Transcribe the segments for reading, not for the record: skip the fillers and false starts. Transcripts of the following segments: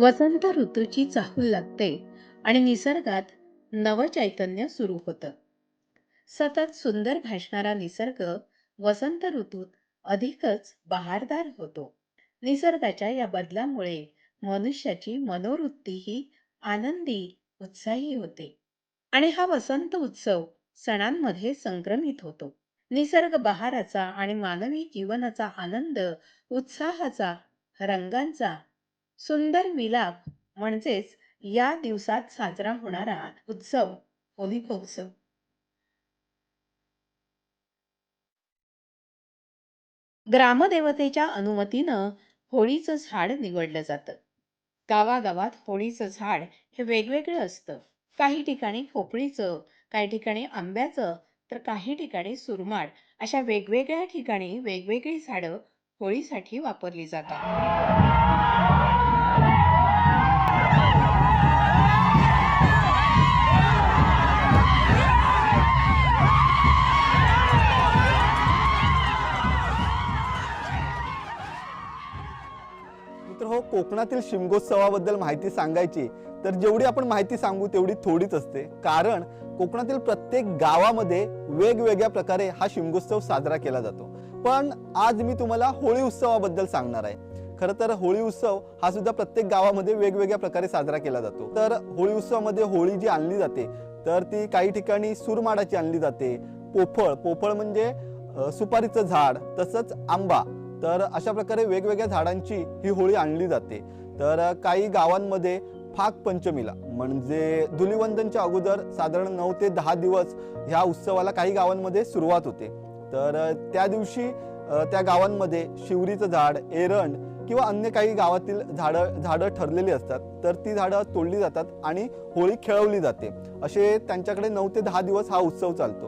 वसंत ऋतूची चाहूल लागते आणि निसर्गात नवचैतन्य सुरू होतं. सतत सुंदर भासणारा निसर्ग वसंत ऋतूत अधिकच बहारदार होतो. निसर्गाच्या या बदलामुळे मनुष्याची मनोवृत्तीही आनंदी, उत्साही होते आणि हा वसंत उत्सव सणांमध्ये संक्रमित होतो. निसर्ग बहाराचा आणि मानवी जीवनाचा आनंद, उत्साहाचा, रंगांचा सुंदर मिलाप म्हणजेच या दिवसात साजरा होणारा उत्सव होलिकोत्सव. ग्रामदेवतेच्या अनुमतीनं होळीचं झाड निवडलं जातं. गावागावात होळीचं झाड हे वेगवेगळं असतं. काही ठिकाणी पोपळीचं, काही ठिकाणी आंब्याचं, तर काही ठिकाणी सुरमाड, अशा वेगवेगळ्या ठिकाणी वेगवेगळी झाडं होळीसाठी वापरली जातात. मित्र हो, कोकणातील शिमगोत्सवाबद्दल माहिती सांगायची तर जेवढी आपण माहिती सांगू तेवढी थोडीच असते. कारण कोकणातील प्रत्येक गावामध्ये वेगवेगळ्या प्रकारे हा शिमगोत्सव साजरा केला जातो. पण आज मी तुम्हाला होळी उत्सवाबद्दल सांगणार आहे. खरं तर होळी उत्सव हा सुद्धा प्रत्येक गावामध्ये वेगवेगळ्या प्रकारे साजरा केला जातो. तर होळी उत्सवामध्ये होळी जी आणली जाते तर ती काही ठिकाणी सुरमाडाची आणली जाते. पोफळ म्हणजे सुपारीचं झाड, तसंच आंबा. तर अशा प्रकारे वेगवेगळ्या झाडांची ही होळी आणली जाते. तर काही गावांमध्ये फाग पंचमीला म्हणजे धुलिवंदनच्या अगोदर साधारण 9 ते 10 दिवस ह्या उत्सवाला काही गावांमध्ये सुरुवात होते. तर त्या दिवशी त्या गावांमध्ये शिवरीचं झाड, एरंड किंवा अन्य काही गावातील झाडं ठरलेली असतात. तर ती झाडं तोडली जातात आणि होळी खेळवली जाते. असे त्यांच्याकडे 9 ते 10 दिवस हा उत्सव चालतो.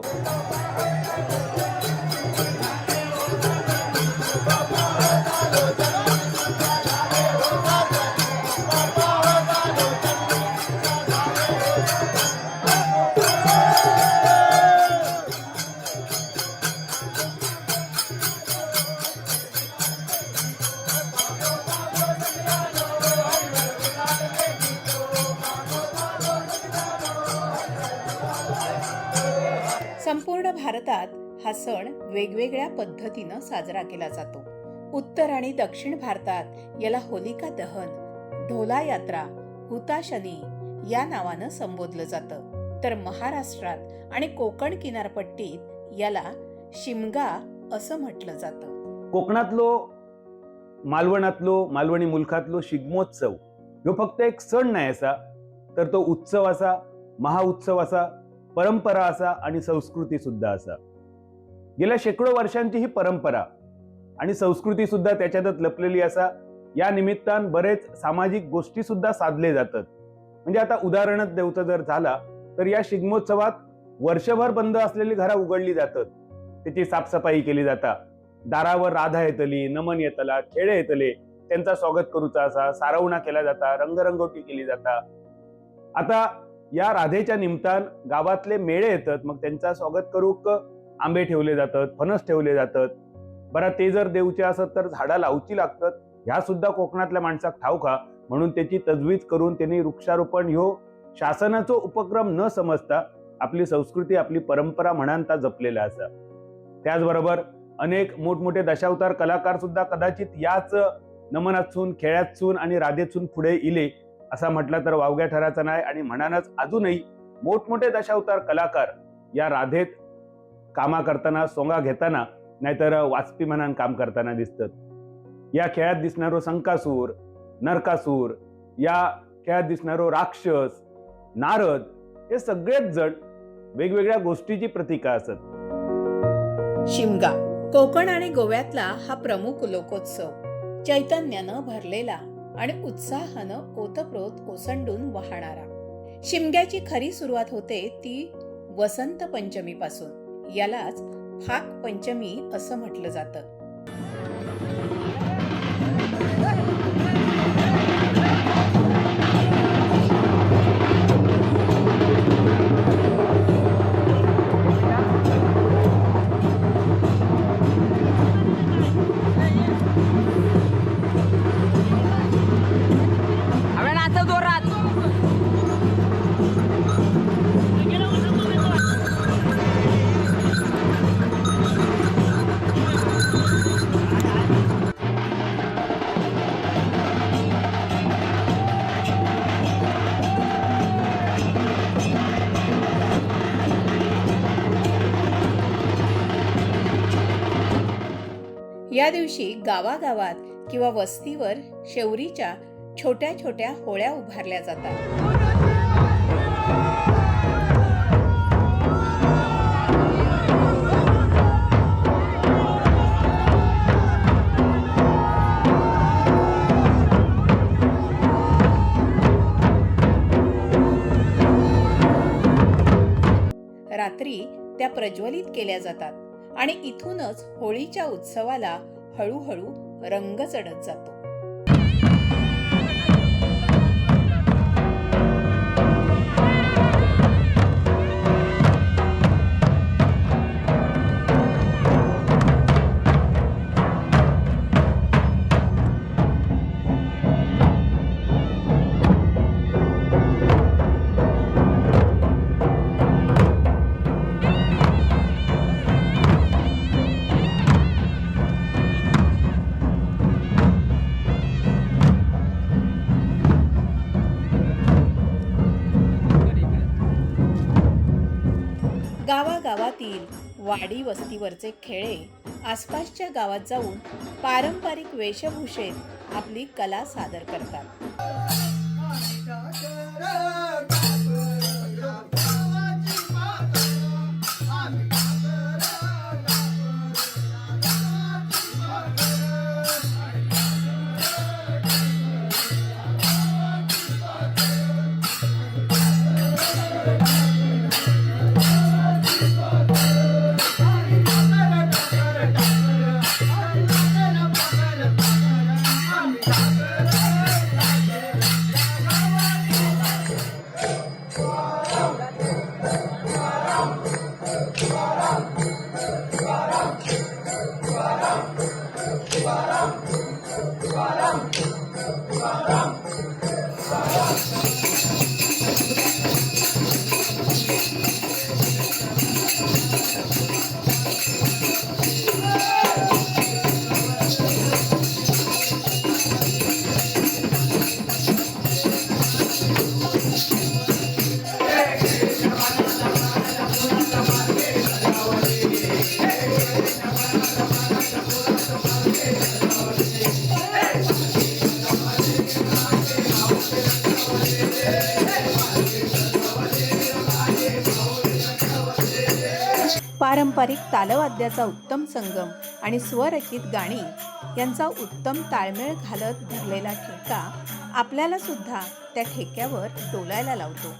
संपूर्ण भारतात हा सण वेगवेगळ्या पद्धतीनं साजरा केला जातो. उत्तर आणि दक्षिण भारतात याला होलिका दहन, ढोला यात्रा, हुताशनी या नावानं संबोधलं जातं. तर महाराष्ट्रात आणि कोकण किनारपट्टीत याला शिमगा असं म्हटलं जातं. कोकणातलो, मालवणी मुलखातलो शिगमोत्सव ह्यो फक्त एक सण नाही असा, तर तो उत्सव असा, महाउत्सव असा, परंपरा असा आणि संस्कृती सुद्धा असा. गेल्या शेकडो वर्षांची ही परंपरा आणि संस्कृती सुद्धा त्याच्यातच लपलेली असा. या निमित्तान बरेच सामाजिक गोष्टी सुद्धा साधले जातात. म्हणजे आता उदाहरणच देऊचं जर झाला तर या शिगमोत्सवात वर्षभर बंद असलेली घरा उघडली जातात. त्याची साफसफाई केली जाता. दारावर राधा येतली, नमन येतला, खेळे येतले, त्यांचा स्वागत करूचा असा, सारवणा केला जाता, रंगरंगोटी केली जाता. आता या राधेच्या निमित्तान गावातले मेळे येतात. मग त्यांचा स्वागत करूक आंबे ठेवले जातात, फणस ठेवले जातात. बरं, ते जर देऊचे असत तर झाडा लावची लागतात. ह्या सुद्धा कोकणातल्या माणसाक ठाऊका. म्हणून त्याची तजवीज करून त्यांनी वृक्षारोपण ह्यो शासनाचा उपक्रम न समजता आपली संस्कृती, आपली परंपरा म्हणांता जपलेला असा. त्याचबरोबर अनेक मोठमोठे दशावतार कलाकार सुद्धा कदाचित याच नमनातून, खेळातून आणि राधेतून पुढे इले असा म्हटलं तर वावग्या ठराचा नाही. आणि म्हणानच अजूनही मोठमोठे दशावतार कलाकार या राधेत कामा करताना, सोंगा घेताना, नाहीतर वाचपी म्हणान काम करताना दिसतात. या खेळात दिसणारो संकासूर, नरकासूर, या खेळात दिसणारो राक्षस, नारद, हे सगळेच जण वेगवेगळ्या गोष्टीची प्रतीका असत. शिमगा कोकण आणि गोव्यातला हा प्रमुख लोकोत्सव चैतन्यानं भरलेला आणि उत्साहानं ओतप्रोत ओसंडून वाहणारा. शिमग्याची खरी सुरुवात होते ती वसंत पंचमी पासून. यालाच फाग पंचमी असं म्हटलं जातं. या दिवशी गावागावात किंवा वस्तीवर शेवरीच्या छोट्या छोट्या होळ्या उभारल्या जातात. रात्री त्या प्रज्वलित केल्या जातात आणि इथूनच होळीच्या उत्सवाला हळूहळू रंग चढत जातो. गावागावातील वाडी वस्तीवरचे खेळे आसपासच्या गावात जाऊन पारंपरिक वेशभूषेत आपली कला सादर करतात. पारंपरिक तालवाद्याचा उत्तम संगम आणि स्वरचित गाणी यांचा उत्तम ताळमेळ घालत धरलेला ठेका आपल्याला सुद्धा त्या ठेक्यावर डोलायला लावतो.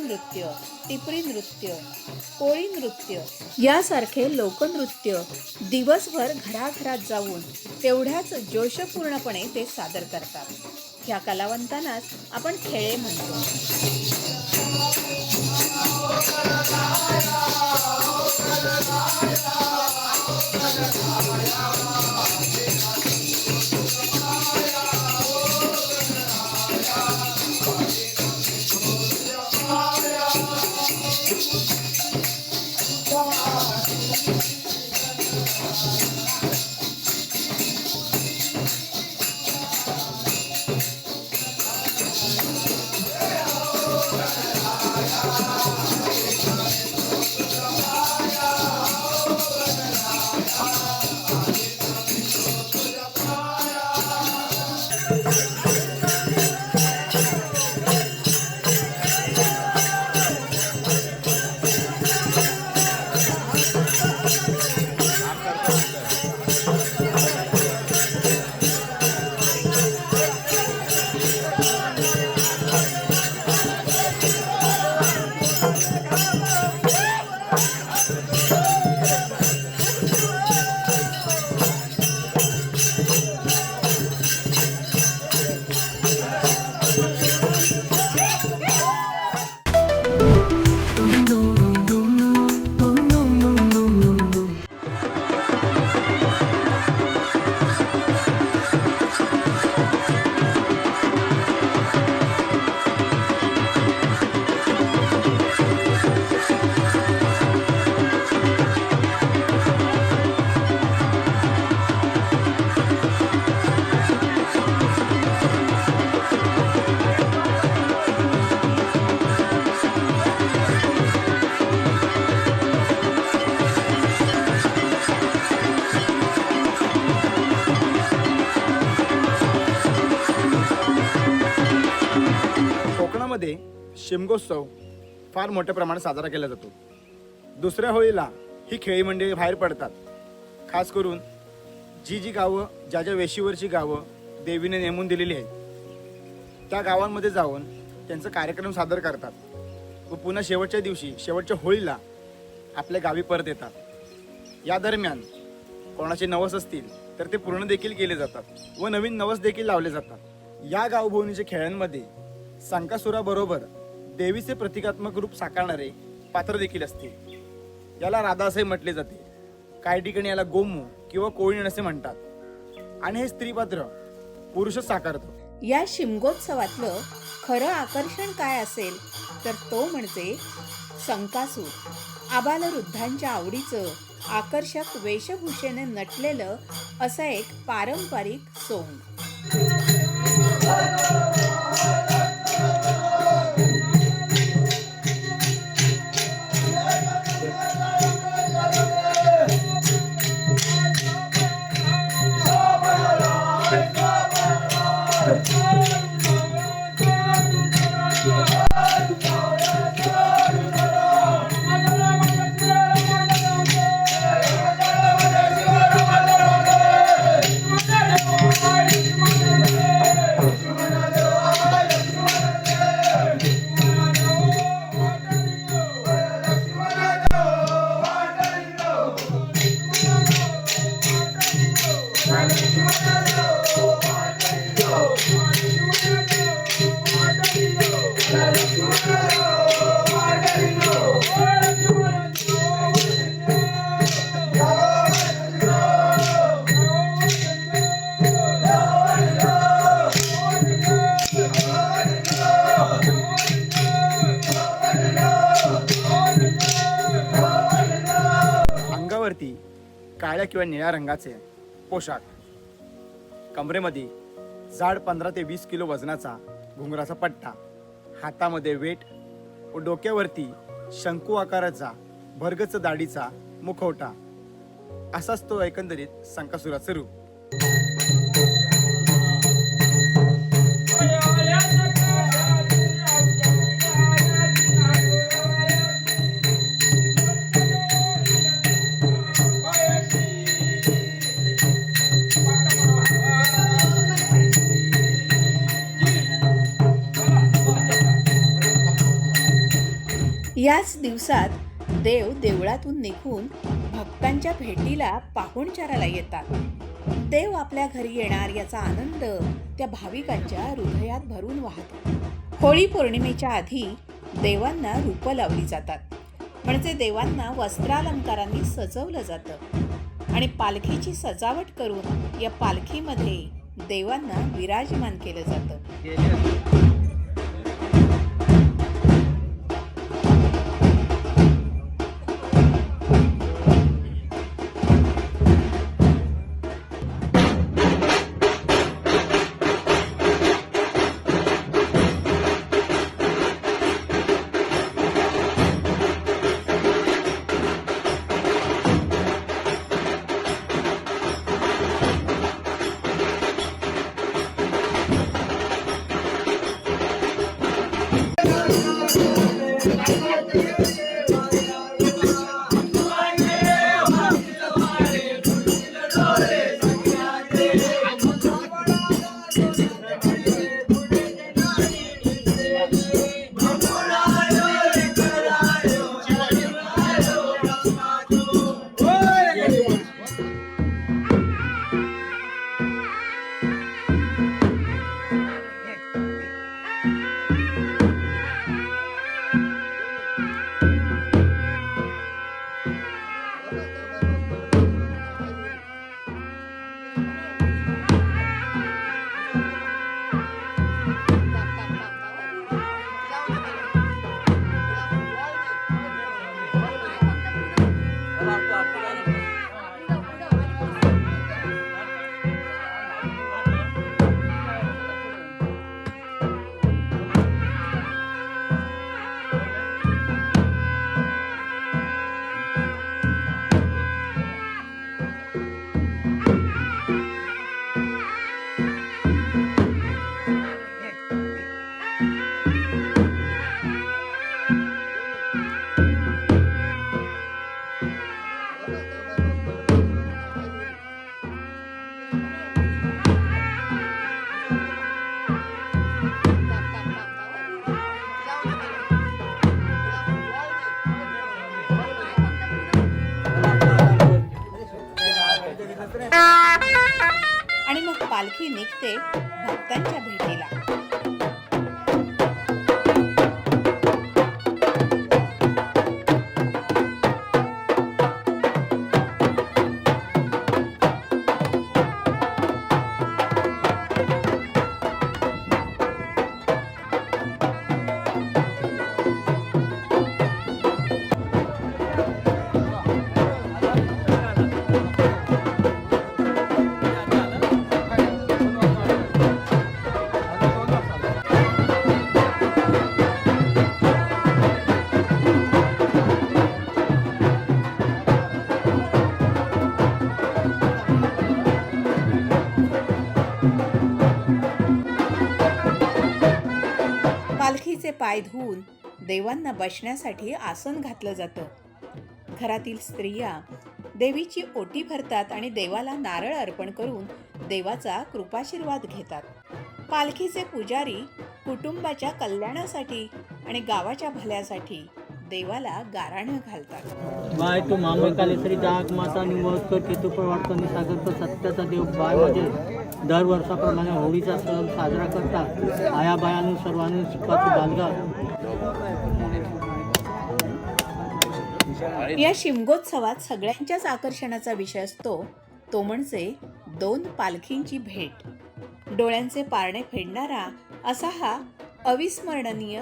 नृत्य, टिपरी नृत्य, कोळी नृत्य यासारखे लोकनृत्य दिवसभर घराघरात जाऊन तेवढ्याच जोशपूर्णपणे ते सादर करतात. ह्या कलावंतांनाच आपण खेळे म्हणतो. शिमगोत्सव फार मोठ्या प्रमाणात साजरा केला जातो. दुसऱ्या होळीला ही खेळी मंडळी बाहेर पडतात. खास करून जी गावं ज्या वेशीवरची गावं देवीने नेमून दिलेली आहेत त्या गावांमध्ये जाऊन त्यांचा कार्यक्रम सादर करतात व पुन्हा शेवटच्या दिवशी शेवटच्या होळीला आपल्या गावी परत येतात. या दरम्यान कोणाचे नवस असतील तर ते पूर्ण देखील केले जातात व नवीन नवस देखील लावले जातात. या गावभोवनीच्या खेळांमध्ये संकासुराबरोबर देवीचे प्रतिकात्मक रूप साकारणारे पात्र देखील असते. याला राधा असे म्हटले जाते. काही ठिकाणी याला गोमू किंवा कोळीण असे म्हणतात आणि हे स्त्री पात्र पुरुषच साकारतो. या शिमगोत्सवातलं खरं आकर्षण काय असेल तर तो म्हणजे संकासूर. आबालवृद्धांच्या आवडीचं आकर्षक वेशभूषेने नटलेलं असं एक पारंपरिक सोंग. अंगावरती काळ्या किंवा निळ्या रंगाचे पोशाख, कमरेमध्ये जाड 15 ते 20 किलो वजनाचा घुंगराचा पट्टा, हातामध्ये वेट व डोक्यावरती शंकू आकाराचा भरगच दाढीचा मुखवटा, असाच तो एकंदरीत संकासुराचं रूप. याच दिवसात देव देवळातून निघून भक्तांच्या भेटीला पाहुणचाराला येतात. देव आपल्या घरी येणार याचा आनंद त्या भाविकांच्या हृदयात भरून वाहतो. होळी पौर्णिमेच्या आधी देवांना रूपं लावली जातात, म्हणजे देवांना वस्त्रालंकारांनी सजवलं जातं आणि पालखीची सजावट करून या पालखीमध्ये देवांना विराजमान केलं जातं. पालखी निघते भक्तांच्या भेटीला. पालखीचे पाय धुवून देवांना बसण्यासाठी आसन घातलं जातं. घरातील स्त्रिया देवीची ओटी भरतात आणि देवाला नारळ अर्पण करून देवाचा कृपाशीर्वाद घेतात. पालखीचे पुजारी कुटुंबाच्या कल्याणासाठी आणि गावाच्या भल्यासाठी देवाला गाराणं घालतात. बाय तू मामेकालेश्वरी जाग माता निवडकर केतुप्रवर्तनी सागरकर सत्याचा देव बाय म्हणजे दर वर्षाप्रमाणे होळीचा सण साजरा करतात. आया बायाने सर्वांनी सुखाची बालगा. या शिमगोत्सवात सगळ्यांच्याच आकर्षणाचा विषय असतो तो म्हणजे 2 पालखींची भेट. डोळ्यांचे पारणे फेडणारा असा हा अविस्मरणीय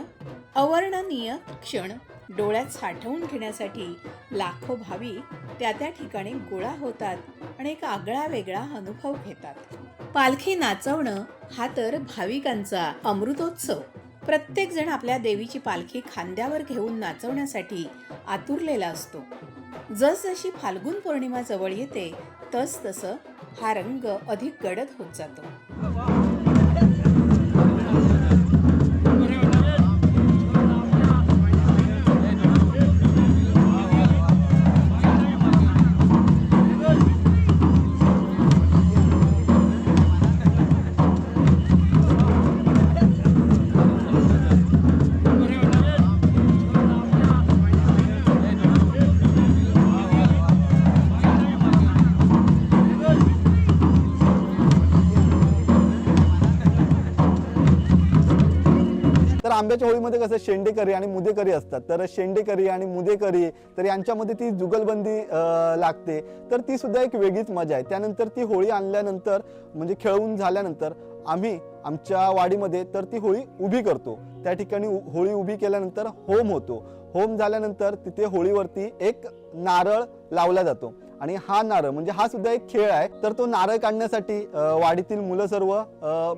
अवर्णनीय क्षण डोळ्यात साठवून घेण्यासाठी लाखो भाविक त्या ठिकाणी गोळा होतात आणि एक आगळा वेगळा अनुभव घेतात. पालखी नाचवणं हा तर भाविकांचा अमृतोत्सव. प्रत्येक जण आपल्या देवीची पालखी खांद्यावर घेऊन नाचवण्यासाठी आतुरलेला असतो. जसजशी फाल्गुन पौर्णिमा जवळ येते तसतसं हा रंग अधिक गडद होत जातो. तर आंब्याच्या होळीमध्ये कसं शेंडेकरी आणि मुदेकरी असतात. तर शेंडेकरी आणि मुदेकरी तर यांच्यामध्ये ती जुगलबंदी लागते. तर ती सुद्धा एक वेगळीच मजा आहे. त्यानंतर ती होळी आणल्यानंतर म्हणजे खेळून झाल्यानंतर आम्ही आमच्या वाडीमध्ये तर ती होळी उभी करतो. त्या ठिकाणी होळी उभी केल्यानंतर होम होतो. होम झाल्यानंतर तिथे होळीवरती एक नारळ लावला जातो आणि हा नारळ म्हणजे हा सुद्धा एक खेळ आहे. तर तो नारळ काढण्यासाठी वाडीतील मुलं सर्व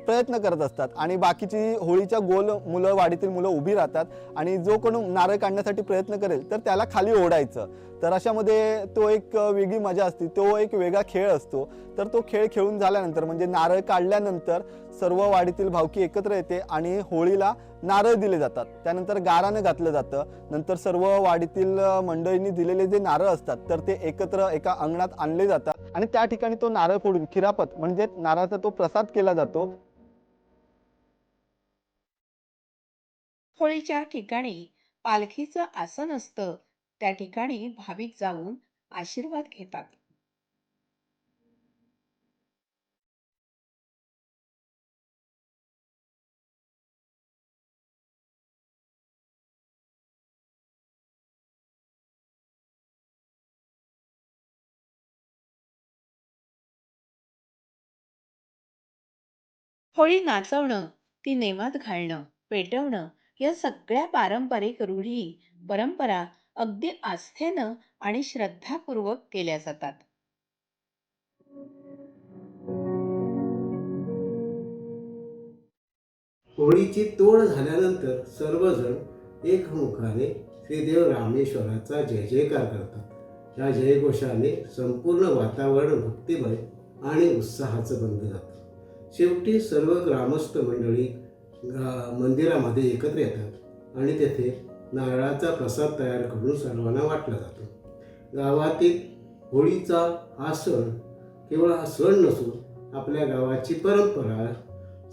प्रयत्न करत असतात आणि बाकीची होळीच्या गोल मुलं वाडीतील मुलं उभी राहतात आणि जो कोण नारळ काढण्यासाठी प्रयत्न करेल तर त्याला खाली ओढायचं. तर अशामध्ये तो एक वेगळी मजा असते. तो एक वेगळा खेळ असतो. तर तो खेळ खेळून झाल्यानंतर म्हणजे नारळ काढल्यानंतर सर्व वाडीतील भावकी एकत्र येते आणि होळीला नारळ दिले जातात. त्यानंतर गारानं घातलं जातं. नंतर सर्व वाडीतील मंडळींनी दिलेले जे नारळ असतात तर ते एकत्र एका अंगणात आणले जातात आणि त्या ठिकाणी तो नारळ फोडून खिरापत म्हणजे नारळाचा तो प्रसाद केला जातो. होळीच्या ठिकाणी पालखीचं आसन असतं. त्या ठिकाणी भाविक जाऊन आशीर्वाद घेतात. होळी नाचवणं, ती नेमात घालणं, पेटवणं या सगळ्या पारंपरिक रूढी परंपरा अगदी आस्थेनं आणि श्रद्धापूर्वक केल्या जातात. होळीची तोड झाल्यानंतर सर्वजण एकमुखाने श्रीदेव रामेश्वराचा जय जयकार करतात. या जयघोषाने संपूर्ण वातावरण भक्तिमय आणि उत्साहाचं बनलं जातं. शेवटी सर्व ग्रामस्थ मंडळी मंदिरामध्ये एकत्र येतात आणि तेथे नारळाचा प्रसाद तयार करून सर्वांना वाटला जातो. गावातील होळीचा हा सण केवळ हा सण नसून आपल्या गावाची परंपरा,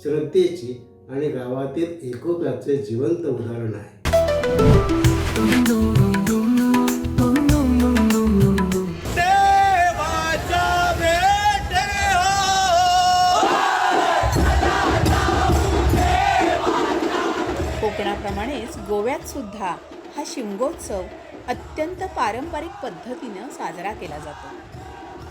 श्रद्धेची आणि गावातील एकोप्याचे जिवंत उदाहरण आहे. देवाच्या भेटे हो त्याप्रमाणेच गोव्यात सुद्धा हा शिमगोत्सव अत्यंत पारंपरिक पद्धतीनं साजरा केला जातो.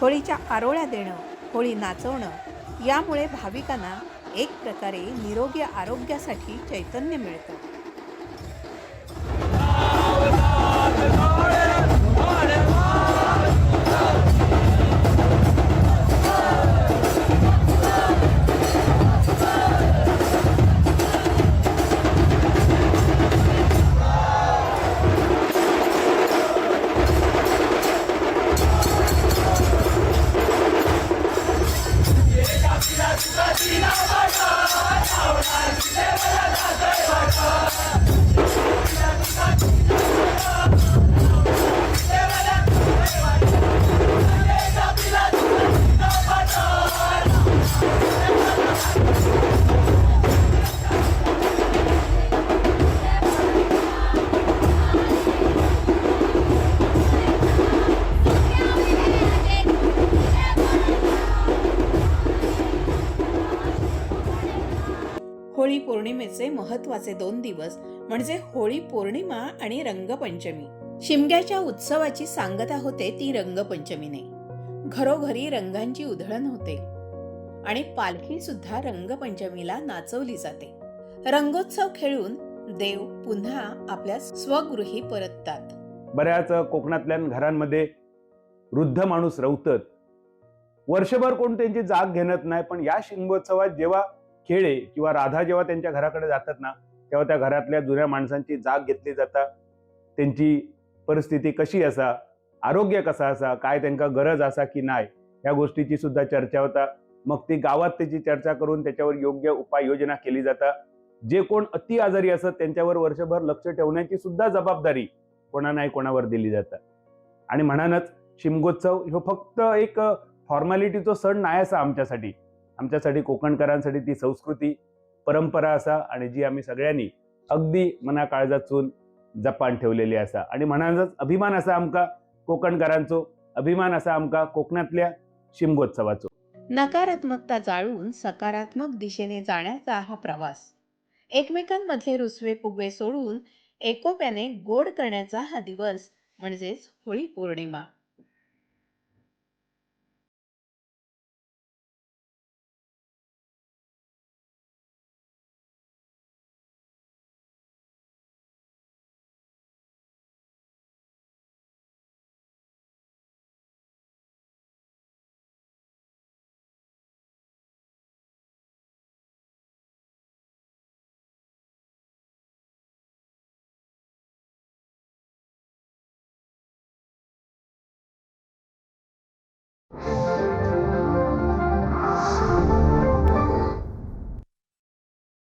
होळीच्या आरोळ्या देणं, होळी नाचवणं यामुळे भाविकांना एक प्रकारे निरोगी आरोग्यासाठी चैतन्य मिळतं. होळी पौर्णिमेचे महत्वाचे 2 दिवस म्हणजे होळी पौर्णिमा आणि रंगपंचमी. शिमग्याच्या उत्सवाची सांगता होते ती रंगपंचमीने. घरोघरी रंगांची उधळण होते आणि पालखी सुद्धा रंगपंचमीला नाचवली जाते. रंगोत्सव खेळून देव पुन्हा आपल्या स्वगृही परततात. बऱ्याच कोकणातल्या घरांमध्ये वृद्ध माणूस रवतात. वर्षभर कोण त्यांची जाग घेणत नाही, पण या शिमगोत्सवात जेव्हा खेळे किंवा राधा जेव्हा त्यांच्या घराकडे जातात ना, तेव्हा त्या घरातल्या जुन्या माणसांची जाग घेतली जाता. त्यांची परिस्थिती कशी असा, आरोग्य कसा असा, काय त्यांना गरज असा की नाही, या गोष्टीची सुद्धा चर्चा होता. मग ती गावात त्याची चर्चा करून त्याच्यावर योग्य उपाययोजना केली जाता. जे कोण अति आजारी असत त्यांच्यावर वर्षभर लक्ष ठेवण्याची सुद्धा जबाबदारी कोणा नाही कोणावर दिली जातात. आणि म्हणूनच शिमगोत्सव ह्यो फक्त एक फॉर्मॅलिटीचा सण नाही असा आमच्यासाठी कोकणकरांसाठी ती संस्कृती परंपरा असा, आणि जी आम्ही सगळ्यांनी अगदी मना काळजातून जपान ठेवलेली असा. आणि म्हणूनच अभिमान असा आमका कोकणकरांचो, अभिमान असा आमका कोकणातल्या शिमगोत्सवाचो. नकारात्मकता जाळून सकारात्मक दिशेने जाण्याचा हा प्रवास. एकमेकांमधले रुसवे फुगवे सोडून एकोप्याने गोड करण्याचा हा दिवस म्हणजेच होळी पौर्णिमा.